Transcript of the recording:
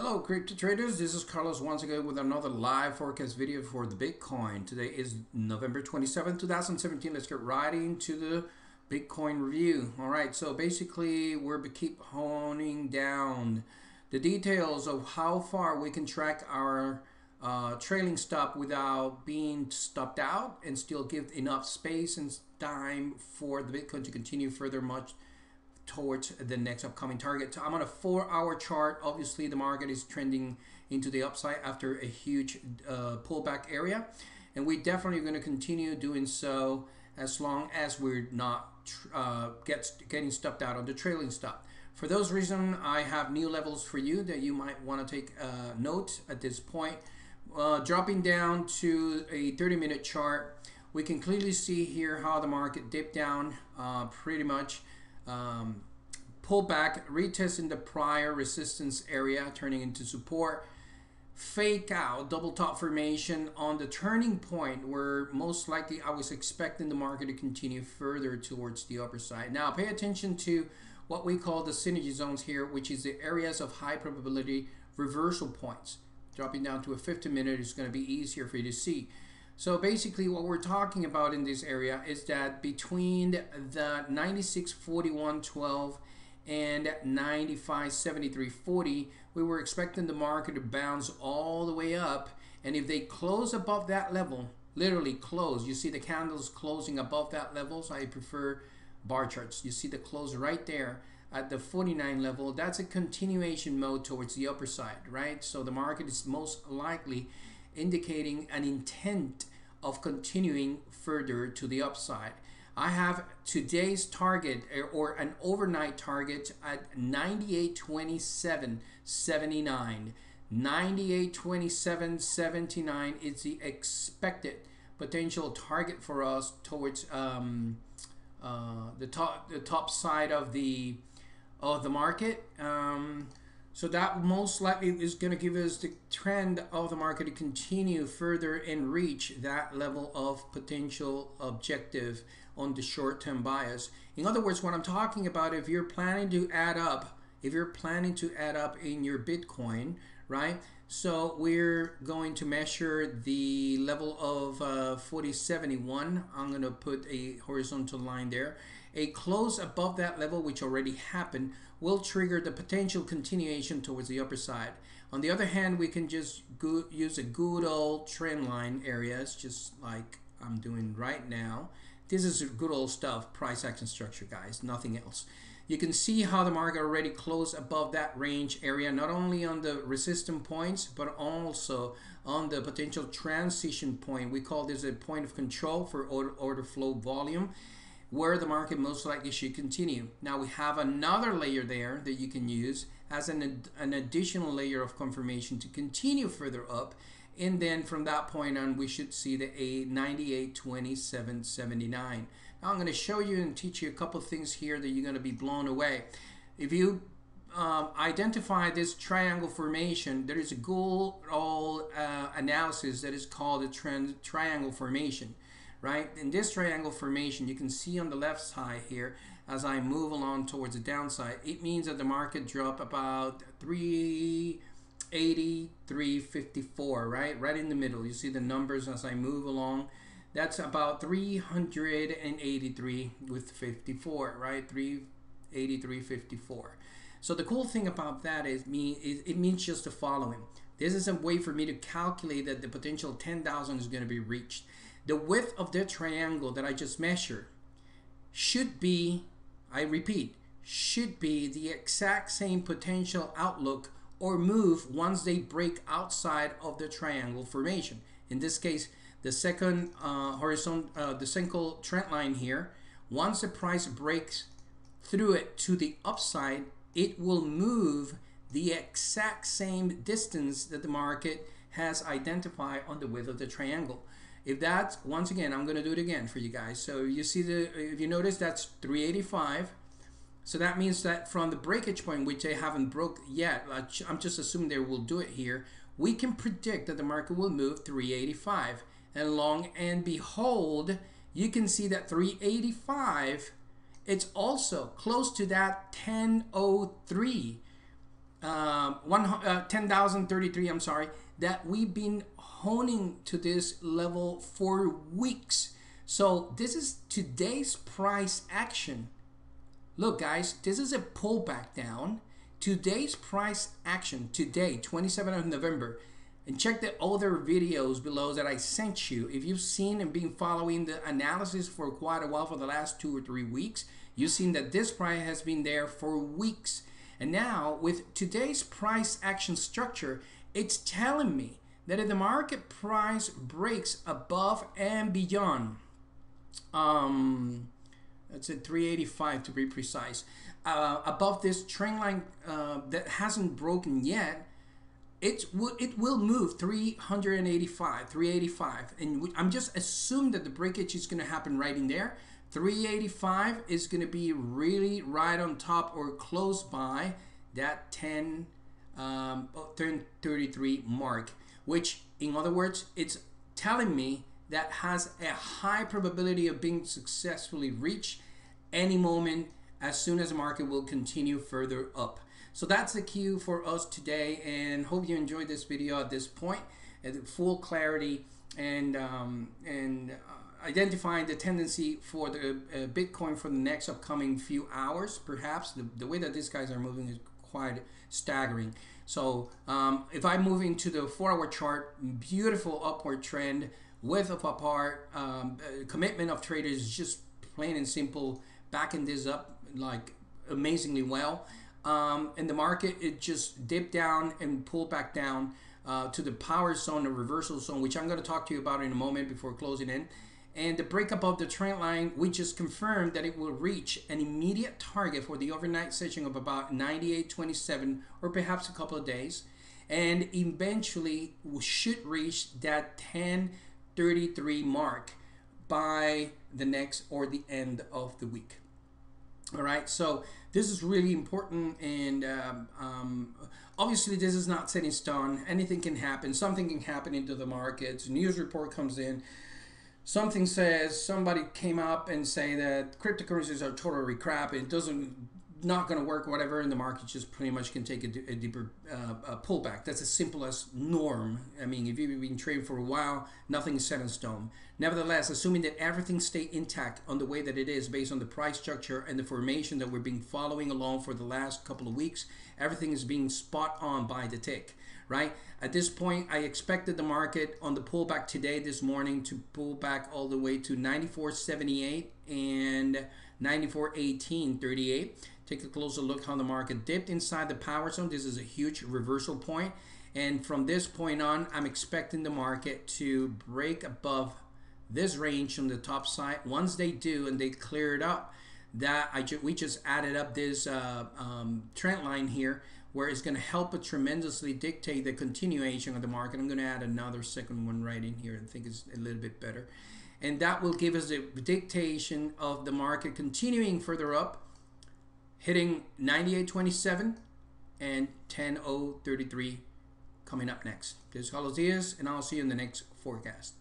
Hello crypto traders, this is Carlos once again with another live forecast video for the Bitcoin. Today is November 27, 2017. Let's get right into the Bitcoin review. Alright, so basically we're keep honing down the details of how far we can track our trailing stop without being stopped out and still give enough space and time for the Bitcoin to continue further much towards the next upcoming target. So I'm on a 4-hour chart. Obviously the market is trending into the upside after a huge pullback area, and we definitely going to continue doing so as long as we're not getting stopped out on the trailing stop. For those reasons, I have new levels for you that you might want to take note at this point. Dropping down to a 30-minute chart, we can clearly see here how the market dipped down pretty much. Pull back, retesting the prior resistance area, turning into support, fake out, double top formation on the turning point where most likely I was expecting the market to continue further towards the upper side. Now pay attention to what we call the synergy zones here, which is the areas of high probability reversal points. Dropping down to a 50-minute is going to be easier for you to see. So basically what we're talking about in this area is that between the 96.41.12 and 95.73.40, we were expecting the market to bounce all the way up, and if they close above that level, literally close, you see the candles closing above that level, so I prefer bar charts. You see the close right there at the 49 level. That's a continuation mode towards the upper side, right? So the market is most likely indicating an intent of continuing further to the upside. I have today's target or an overnight target at 98.2779. 98.2779 is the expected potential target for us towards the top side of the market. So that most likely is going to give us the trend of the market to continue further and reach that level of potential objective on the short-term bias. In other words, what I'm talking about, if you're planning to add up, in your Bitcoin, right? So we're going to measure the level of 4071. I'm going to put a horizontal line there. A close above that level, which already happened, will trigger the potential continuation towards the upper side. On the other hand, we can just use a good old trend line areas, just like I'm doing right now. This is good old stuff, price action structure, guys, nothing else. You can see how the market already closed above that range area, not only on the resistance points, but also on the potential transition point. We call this a point of control for order flow volume, where the market most likely should continue. Now we have another layer there that you can use as an additional layer of confirmation to continue further up, and then from that point on we should see the 98.2779. Now I'm going to show you and teach you a couple of things here that you're going to be blown away. If you identify this triangle formation, there is a good old analysis that is called a triangle formation. Right, in this triangle formation, you can see on the left side here, as I move along towards the downside, it means that the market dropped about 380, 354, right in the middle. You see the numbers as I move along. That's about 383 with 54, right? 383.54. So the cool thing about that is it means just the following. This is a way for me to calculate that the potential 10,000 is going to be reached. The width of the triangle that I just measured should be, I repeat, should be the exact same potential outlook or move once they break outside of the triangle formation. In this case, the second the single trend line here, once the price breaks through it to the upside, it will move the exact same distance that the market has identified on the width of the triangle. If that's, once again, I'm going to do it again for you guys. So you see if you notice, that's 385. So that means that from the breakage point, which they haven't broke yet, I'm just assuming they will do it here, we can predict that the market will move 385. And long and behold, you can see that 385, it's also close to that 1003 10,033, I'm sorry, that we've been honing to this level for weeks. So this is today's price action. Look guys, this is a pullback down. Today's price action today, 27th of November. And check the other videos below that I sent you. If you've seen and been following the analysis for quite a while, for the last 2 or 3 weeks, you've seen that this price has been there for weeks. And now with today's price action structure, it's telling me that if the market price breaks above and beyond, that's at 385 to be precise, above this trend line that hasn't broken yet, it will move 385, and I'm just assuming that the breakage is going to happen right in there. 385 is going to be really right on top or close by that 1033 mark, which in other words, it's telling me that has a high probability of being successfully reached any moment as soon as the market will continue further up. So that's the cue for us today, and hope you enjoyed this video at this point, at full clarity and identifying the tendency for the Bitcoin for the next upcoming few hours. Perhaps the way that these guys are moving is quite staggering. So if I move into the 4-hour chart, beautiful upward trend, width of apart, commitment of traders, just plain and simple, backing this up like amazingly well. And the market, it just dipped down and pulled back down to the power zone, the reversal zone, which I'm going to talk to you about in a moment before closing in. And the breakup of the trend line, we just confirmed that it will reach an immediate target for the overnight session of about 98.27 or perhaps a couple of days. And eventually we should reach that 1033 mark by the next or the end of the week. All right, so this is really important, and obviously this is not set in stone. Anything can happen. Something can happen into the markets. News report comes in. Something says, somebody came up and say that cryptocurrencies are totally crap. It not going to work, whatever, and the market just pretty much can take a deeper pullback. That's as simple as norm. I mean, if you've been trading for a while, nothing is set in stone. Nevertheless, assuming that everything stay intact on the way that it is based on the price structure and the formation that we've been following along for the last couple of weeks, everything is being spot on by the tick, right? At this point, I expected the market on the pullback today, this morning, to pull back all the way to 94.78 and 94.1838. Take a closer look how the market dipped inside the power zone. This is a huge reversal point, and from this point on, I'm expecting the market to break above this range on the top side. Once they do and they clear it up, that we just added up this trend line here, where it's going to help it tremendously dictate the continuation of the market. I'm going to add another second one right in here. I think it's a little bit better, and that will give us the dictation of the market continuing further up, hitting 98.27 and 10.033 coming up next. This is Carlos Diaz, and I'll see you in the next forecast.